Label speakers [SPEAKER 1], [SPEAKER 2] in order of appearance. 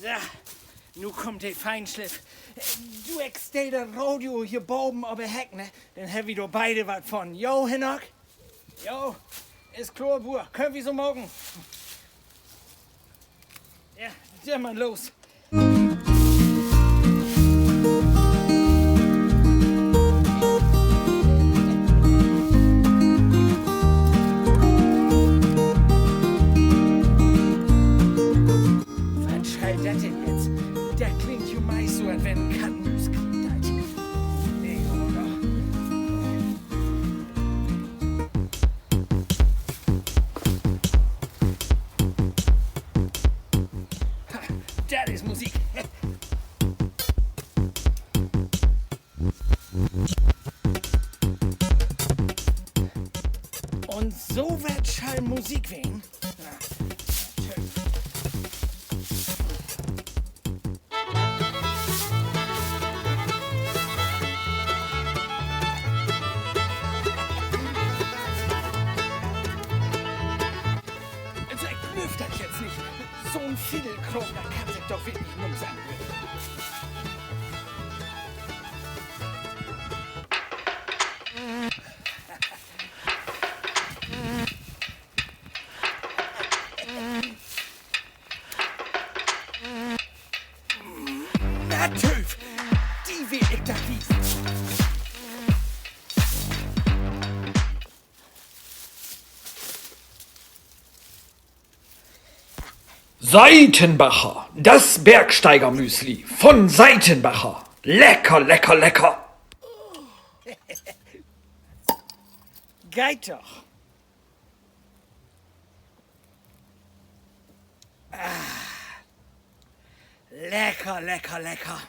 [SPEAKER 1] Ja, nu kommt der Feinschliff. Du ekst das Radio hier boven op de hek, ne? Dann haben wir doch beide was von. Jo, Hinnock? Jo, ist klar, Bur. Können wir so morgen? Ja, dann mal los. Was schreit das denn jetzt? Das klingt ja meist so, als wenn ein Kattenmus klingt. Nee, oder? Ha, das ist Musik. Und so wird Schallmusik wehen. Knüpft das jetzt nicht. So ein Fiedelkron, da kann sich doch wirklich nums anlegen. Na, Töf, die will ich da wiesen.
[SPEAKER 2] Seitenbacher, das Bergsteigermüsli von Seitenbacher. Lecker, lecker, lecker.
[SPEAKER 1] Geht doch. Lecker, lecker, lecker.